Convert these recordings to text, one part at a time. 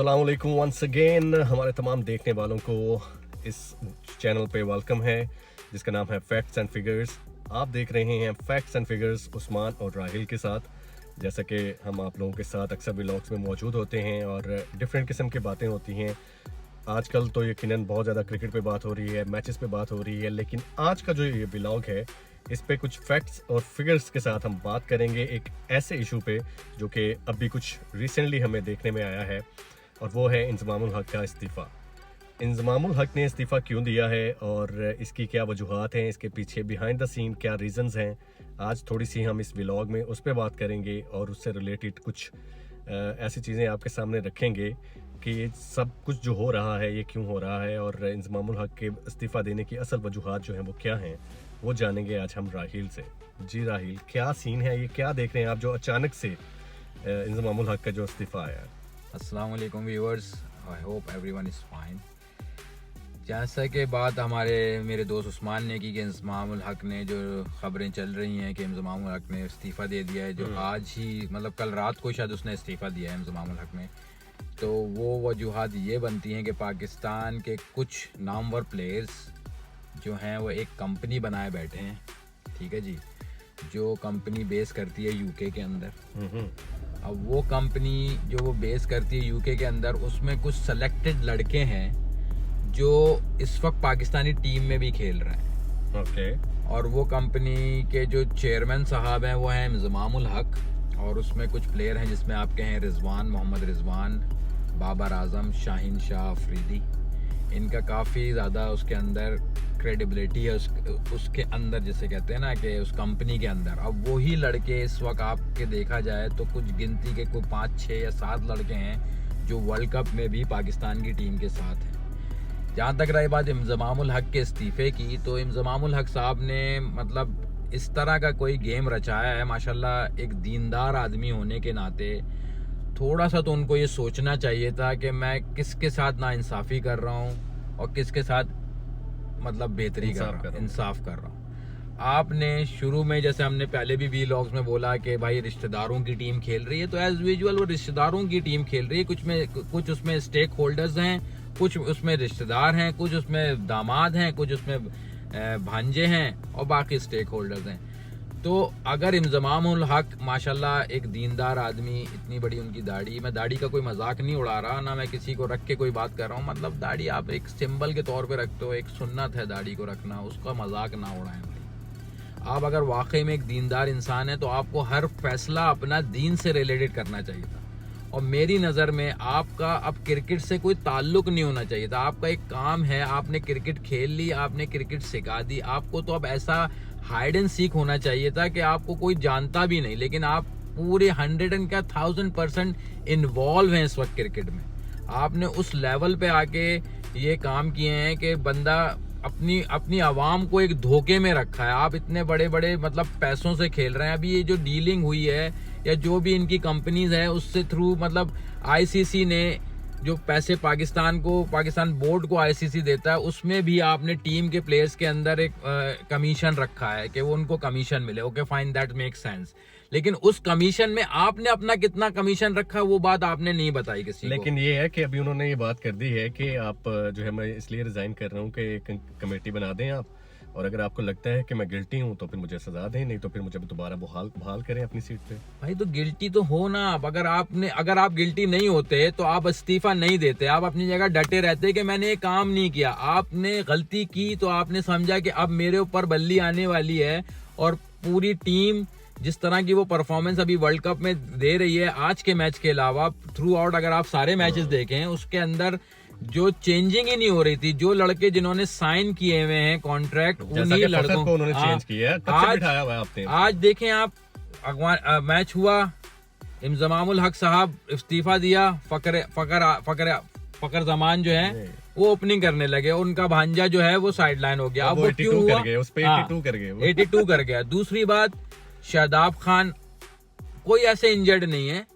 अस्सलाम वालेकुम once again हमारे तमाम देखने वालों को इस चैनल पे वेलकम है जिसका नाम है फैक्ट्स एंड फिगर्स। आप देख रहे हैं फैक्ट्स एंड फिगर्स उस्मान और राहिल के साथ। जैसा कि हम आप लोगों के साथ अक्सर व्लॉग्स में मौजूद होते हैं और डिफरेंट किस्म की बातें होती हैं। आजकल तो यकीनन बहुत ज़्यादा क्रिकेट पे बात हो रही है, मैचेस पे बात हो रही है, लेकिन आज का जो ये व्लॉग है इस पे कुछ फैक्ट्स और फिगर्स के साथ हम बात करेंगे एक ऐसे इशू पे जो कि अभी कुछ रिसेंटली हमें देखने में आया है, और वो है इंजमामुल हक का इस्तीफ़ा। इंजमामुल हक ने इस्तीफ़ा क्यों दिया है और इसकी क्या वजूहात हैं, इसके पीछे बिहाइंड द सीन क्या रीज़न्स हैं, आज थोड़ी सी हम इस व्लॉग में उस पर बात करेंगे और उससे रिलेटेड कुछ ऐसी चीज़ें आपके सामने रखेंगे कि ये सब कुछ जो हो रहा है ये क्यों हो रहा है और इंजमामुल हक के इस्तीफ़ा देने की असल वजूहात जो हैं वो क्या हैं, वो जानेंगे आज हम राहिल से। जी राहिल, क्या सीन है, ये क्या देख रहे हैं आप जो अचानक से इंजमामुल हक का जो इस्तीफ़ा आया? अस्सलाम वालेकुम viewers, I hope everyone is fine. जैसा कि बात मेरे दोस्त उस्मान ने की कि इंजमामुल हक ने जो खबरें चल रही हैं कि इंजमामुल हक ने इस्तीफ़ा दे दिया है, जो आज ही मतलब कल रात को शायद उसने इस्तीफ़ा दिया है इंजमामुल हक ने, तो वो वजूहात ये बनती हैं कि पाकिस्तान के कुछ नामवर प्लेयर्स जो हैं वो एक कंपनी बनाए बैठे हैं, ठीक है जी, जो कंपनी बेस करती है यूके के अंदर। अब वो कंपनी जो वो बेस करती है यूके के अंदर, उसमें कुछ सेलेक्टेड लड़के हैं जो इस वक्त पाकिस्तानी टीम में भी खेल रहे हैं। ओके। और वो कंपनी के जो चेयरमैन साहब हैं वो हैं इंजमामुल हक, और उसमें कुछ प्लेयर हैं जिसमें आपके हैं रिजवान, मोहम्मद रिजवान, बाबर आजम, शाहीन शाह अफरीदी। इनका काफ़ी ज़्यादा उसके अंदर क्रेडिबिलिटी है उसके अंदर, जिसे कहते हैं ना कि उस कंपनी के अंदर। अब वही लड़के इस वक्त आपके देखा जाए तो कुछ गिनती के कोई 5, 6 या 7 लड़के हैं जो वर्ल्ड कप में भी पाकिस्तान की टीम के साथ हैं। जहाँ तक रही बात इंजमामुल हक के इस्तीफ़े की, तो इंजमामुल हक साहब ने मतलब इस तरह का कोई गेम रचाया है माशाल्लाह। एक दीनदार आदमी होने के नाते थोड़ा सा तो उनको ये सोचना चाहिए था कि मैं किसके साथ नाइंसाफ़ी कर रहा हूँ और किसके साथ मतलब बेहतरी कर रहा हूँ, इंसाफ कर रहा हूँ। आपने शुरू में, जैसे हमने पहले भी व्लॉग्स में बोला कि भाई रिश्तेदारों की टीम खेल रही है, तो एज यूजुअल वो रिश्तेदारों की टीम खेल रही है। कुछ उसमें स्टेक होल्डर्स हैं, कुछ उसमें रिश्तेदार हैं, कुछ उसमें दामाद हैं, कुछ उसमें भांजे हैं और बाकी स्टेक होल्डर्स हैं। तो अगर इंजमामुल हक माशाल्लाह एक दीनदार आदमी, इतनी बड़ी उनकी दाढ़ी, मैं दाढ़ी का कोई मजाक नहीं उड़ा रहा ना, मैं किसी को रख के कोई बात कर रहा हूँ, मतलब दाढ़ी आप एक सिंबल के तौर पे रखते हो, एक सुन्नत है दाढ़ी को रखना, उसका मजाक ना उड़ाएं भाई। आप अगर वाकई में एक दीनदार इंसान है तो आपको हर फैसला अपना दीन से रिलेटेड करना चाहिए था, और मेरी नज़र में आपका अब क्रिकेट से कोई ताल्लुक नहीं होना चाहिए था। आपका एक काम है, आपने क्रिकेट खेल ली, आपने क्रिकेट सिखा दी, आपको तो अब ऐसा हाइड एंड सीक होना चाहिए था कि आपको कोई जानता भी नहीं, लेकिन आप पूरे 100% इन्वॉल्व हैं इस वक्त क्रिकेट में। आपने उस लेवल पे आके ये काम किए हैं कि बंदा अपनी आवाम को एक धोखे में रखा है। आप इतने बड़े बड़े मतलब पैसों से खेल रहे हैं। अभी ये जो डीलिंग हुई है या जो भी इनकी कंपनीज है उससे थ्रू, मतलब आईसीसी ने जो पैसे पाकिस्तान बोर्ड को आईसीसी देता है, उसमें भी आपने टीम के प्लेयर्स के अंदर एक कमीशन रखा है कि वो उनको कमीशन मिले। Okay fine, that makes sense, लेकिन उस कमीशन में आपने अपना कितना कमीशन रखा वो बात आपने नहीं बताई किसी को। लेकिन ये है कि अभी उन्होंने ये बात कर दी है कि आप जो है, मैं इसलिए रिजाइन कर रहा हूँ कि एक कमेटी बना दें आप, और अगर आपको लगता है कि मैं गिल्टी हूँ तो फिर मुझे सजा दें, नहीं तो फिर मुझे दोबारा बहाल करें अपनी सीट पे। भाई तो गिल्टी तो हो ना आप। अगर आप गिल्टी नहीं होते तो आप इस्तीफा नहीं देते, आप अपनी जगह डटे रहते कि मैंने ये काम नहीं किया। आपने गलती की तो आपने समझा कि अब मेरे ऊपर बल्ली आने वाली है, और पूरी टीम जिस तरह की वो परफॉर्मेंस अभी वर्ल्ड कप में दे रही है, आज के मैच के अलावा थ्रू आउट अगर आप सारे मैचेस देखें, उसके अंदर जो चेंजिंग ही नहीं हो रही थी। जो लड़के जिन्होंने साइन किए हुए हैं कॉन्ट्रैक्ट, उन्हीं लड़कों को उन्होंने चेंज किया है। बिठाया हुआ है आपने। आज देखें आप, मैच हुआ, इंजमामुल हक साहब इस्तीफा दिया, फकर जमान जो है वो ओपनिंग करने लगे, उनका भांजा जो है वो साइड लाइन हो गया। अब वो क्यों हुआ? 82 कर गया। दूसरी बात, शादाब खान कोई ऐसे इंजर्ड नहीं है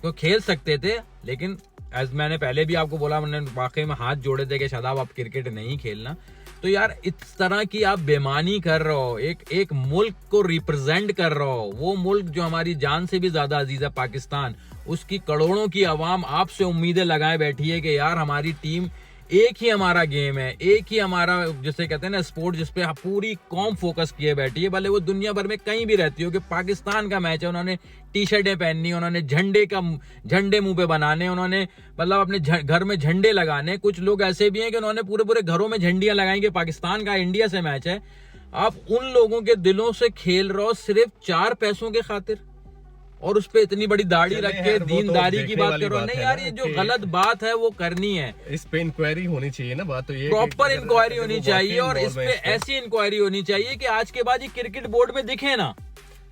तो खेल सकते थे, लेकिन एज मैंने पहले भी आपको बोला, मैंने वाकई में हाथ जोड़े थे कि शादाब आप क्रिकेट नहीं खेलना, तो यार इस तरह की आप बेईमानी कर रहे हो, एक मुल्क को रिप्रेजेंट कर रहे हो, वो मुल्क जो हमारी जान से भी ज्यादा अजीज है पाकिस्तान, उसकी करोड़ों की आवाम आपसे उम्मीदें लगाए बैठी है कि यार हमारी टीम, एक ही हमारा गेम है, एक ही हमारा जिसे कहते हैं ना स्पोर्ट, जिसपे पूरी कौम फोकस किए बैठी है, भले वो दुनिया भर में कहीं भी रहती हो, कि पाकिस्तान का मैच है, उन्होंने टी शर्टें पहननी, उन्होंने झंडे मुंह पे बनाने, उन्होंने मतलब अपने घर में झंडे लगाने। कुछ लोग ऐसे भी हैं कि उन्होंने पूरे पूरे घरों में झंडियां लगाई कि पाकिस्तान का इंडिया से मैच है। आप उन लोगों के दिलों से खेल रहे हो सिर्फ 4 पैसों के खातिर, और उस पे इतनी बड़ी दाढ़ी रख के दीनदारी की बात करो। नहीं यार, ये जो गलत बात है वो करनी है, इस पे इंक्वायरी होनी चाहिए ना। बात तो ये प्रॉपर इंक्वायरी होनी चाहिए, और इस पे ऐसी इंक्वायरी होनी चाहिए कि आज के बाद ये क्रिकेट बोर्ड में दिखे ना।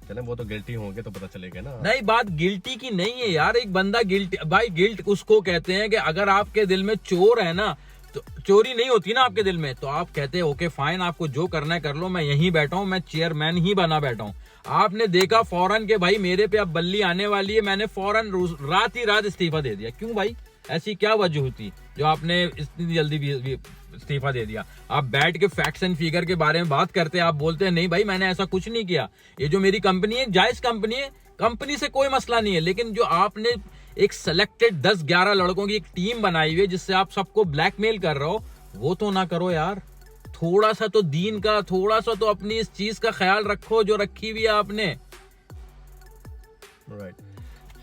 चले वो तो गिल्टी होंगे तो पता चलेगा ना। नहीं, बात गिल्टी की नहीं है यार। एक बंदा गिल्टी, भाई गिल्ट उसको कहते हैं कि अगर आपके दिल में चोर है ना, तो चोरी नहीं होती ना आपके दिल में, तो आप कहते हैं ओके फाइन, आपको जो करना है कर लो, मैं यहीं बैठा हूं, मैं चेयरमैन ही बना बैठा हूं। आपने देखा फौरन के भाई मेरे पे अब बल्ली आने वाली है, मैंने फौरन रात ही रात इस्तीफा दे दिया। क्यों भाई, ऐसी क्या वजह होती जो आपने इतनी जल्दी भी इस्तीफा दे दिया? आप बैठ के फैक्ट्स एंड फिगर के बारे में बात करते हैं, आप बोलते हैं नहीं भाई मैंने ऐसा कुछ नहीं किया, ये जो मेरी कंपनी है जायज कंपनी है, कंपनी से कोई मसला नहीं है, लेकिन जो आपने एक सिलेक्टेड 10-11 लड़कों की एक टीम बनाई हुई है जिससे आप सबको ब्लैकमेल कर रहे हो, वो तो ना करो यार। थोड़ा सा तो दीन का, थोड़ा सा तो अपनी इस चीज का ख्याल रखो जो रखी हुई है आपने।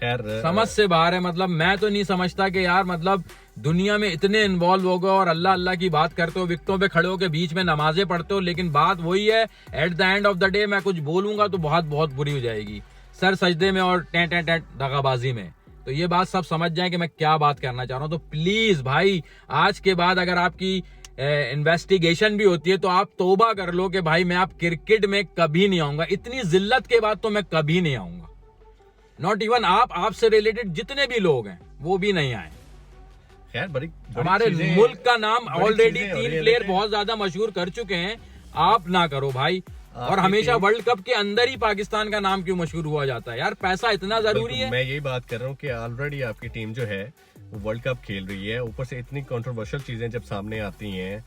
खैर समझ से बाहर है। मतलब मैं तो नहीं समझता कि यार मतलब दुनिया में इतने इन्वॉल्व हो गए और अल्लाह अल्लाह की बात करते हो, विकटों पे खड़े हो के बीच में नमाजें पढ़ते हो, लेकिन बात वही है, at the end of the day मैं कुछ बोलूंगा तो बहुत बुरी हो जाएगी, सर सजदे में और टें दगाबाजी में। तो ये बात सब समझ जाए कि मैं क्या बात करना चाह रहा हूं। तो प्लीज भाई, आज के बाद अगर आपकी इन्वेस्टिगेशन भी होती है तो आप तौबा कर लो कि भाई मैं आप क्रिकेट में कभी नहीं आऊंगा, इतनी जिल्लत के बाद तो मैं कभी नहीं आऊंगा। नॉट इवन आपसे रिलेटेड जितने भी लोग हैं वो भी नहीं आए। खैर बड़ी हमारे मुल्क का नाम ऑलरेडी 3 प्लेयर बहुत ज्यादा मशहूर कर चुके हैं, आप ना करो भाई। और हमेशा वर्ल्ड कप के अंदर ही पाकिस्तान का नाम क्यों मशहूर हुआ जाता है यार? पैसा इतना जरूरी है। मैं यही बात कर रहा हूँ कि ऑलरेडी आपकी टीम जो है वो वर्ल्ड कप खेल रही है, ऊपर से इतनी कंट्रोवर्शियल चीजें जब सामने आती हैं,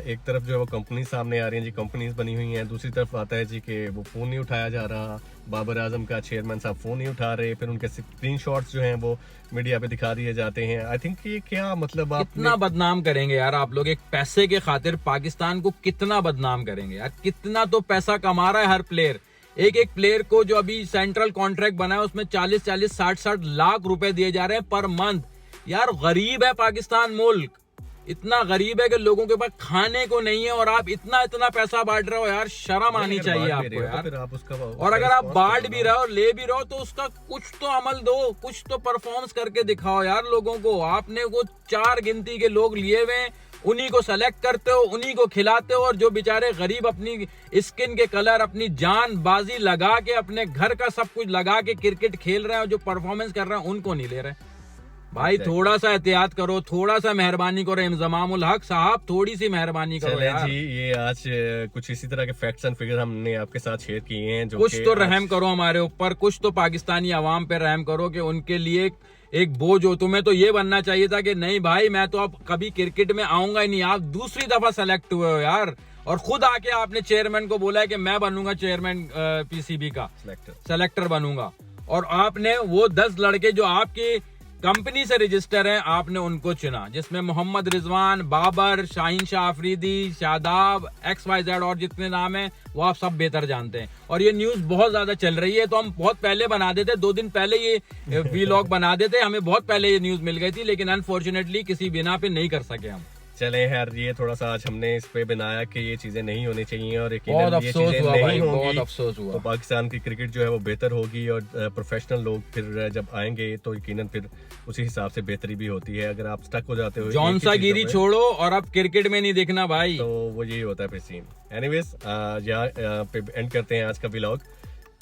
एक तरफ जो है वो कंपनी सामने आ रही है जी, कंपनीज बनी हुई हैं, दूसरी तरफ आता है जी कि वो फोन नहीं उठाया जा रहा, बाबर आजम का चेयरमैन साहब फोन नहीं उठा रहे, फिर उनके स्क्रीनशॉट्स जो हैं वो मीडिया पे दिखा दिए जाते हैं। आई थिंक ये क्या मतलब आप कितना बदनाम करेंगे यार आप लोग, एक पैसे के खातिर पाकिस्तान को कितना बदनाम करेंगे यार? कितना तो पैसा कमा रहा है हर प्लेयर, एक प्लेयर को जो अभी सेंट्रल कॉन्ट्रैक्ट बना है उसमें 40-40, 60-60 लाख रुपए दिए जा रहे हैं पर मंथ। यार गरीब है पाकिस्तान मुल्क, इतना गरीब है कि लोगों के पास खाने को नहीं है और आप इतना पैसा बांट रहे हो यार, शर्म आनी चाहिए आपको यार। और अगर आप बांट भी रहे हो, ले भी रहे हो, तो उसका कुछ तो अमल दो, कुछ तो परफॉर्मेंस करके दिखाओ यार लोगों को। आपने वो 4 गिनती के लोग लिए हुए, उन्हीं को सेलेक्ट करते हो, उन्हीं को खिलाते हो, और जो बेचारे गरीब अपनी स्किन के कलर, अपनी जान बाजी लगा के, अपने घर का सब कुछ लगा के क्रिकेट खेल रहे हैं, जो परफॉर्मेंस कर रहे हैं उनको नहीं ले रहे। भाई थोड़ा सा एहतियात करो, थोड़ा सा मेहरबानी करो इंजमामुल हक साहब, थोड़ी सी मेहरबानी करो यार। जी ये आज कुछ इसी तरह के फैक्ट्स एंड फिगर हमने आपके साथ शेयर किए हैं, जो कुछ तो रहम करो हमारे ऊपर, कुछ तो पाकिस्तानी अवाम पे रहम करो कि उनके लिए एक बोझ हो। तुम्हें तो ये बनना चाहिए था कि नहीं भाई मैं तो अब कभी क्रिकेट में आऊंगा ही नहीं। आप दूसरी दफा सेलेक्ट हुए हो यार, और खुद आके आपने चेयरमैन को बोला है कि मैं बनूंगा चेयरमैन पीसीबी का, सेलेक्टर बनूंगा, और आपने वो 10 लड़के जो आपकी कंपनी से रजिस्टर है, आपने उनको चुना, जिसमें मोहम्मद रिजवान, बाबर, शाहीन शाह अफरीदी, शादाब, XYZ और जितने नाम हैं वो आप सब बेहतर जानते हैं। और ये न्यूज बहुत ज्यादा चल रही है, तो हम बहुत पहले बना देते, 2 दिन पहले ये वीलॉग बना देते, हमें बहुत पहले ये न्यूज मिल गई थी, लेकिन अनफॉर्चुनेटली किसी बिना पे नहीं कर सके हम। चले यार, ये थोड़ा सा आज हमने इस पे बनाया कि ये चीजें नहीं होनी चाहिए, और बहुत अफसोस हुआ भाई, बहुत अफसोस हुआ। तो पाकिस्तान की क्रिकेट जो है वो बेहतर होगी, और प्रोफेशनल लोग फिर जब आएंगे तो यकीनन फिर उसी हिसाब से बेहतरी भी होती है। अगर आप स्टक हो जाते हो जौन सा गिरी छोड़ो और अब क्रिकेट में नहीं देखना भाई, तो वो यही होता है फिर सीन। एनीवेज यहाँ पे एंड करते हैं आज का व्लॉग।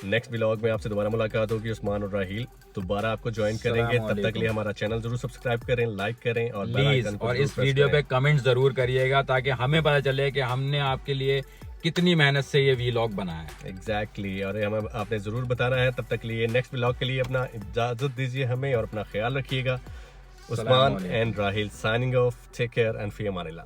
नेक्स्ट व्लॉग में आपसे दोबारा मुलाकात होगी, उस्मान और राहील दोबारा आपको ज्वाइन करेंगे। तब तक के लिए हमारा चैनल जरूर सब्सक्राइब करें, लाइक करें और प्लीज, और इस वीडियो पे कमेंट जरूर करिएगा ताकि हमें पता चले कि हमने आपके लिए कितनी मेहनत से ये व्लॉग बनाया है। एग्जैक्टली, और हमें आपने जरूर बताना है। तब तक के लिए नेक्स्ट व्लॉग के लिए अपना इजाजत दीजिए हमें, और अपना ख्याल रखिएगा। Usman and Raheel signing off, take care and फी अमानिल्लाह।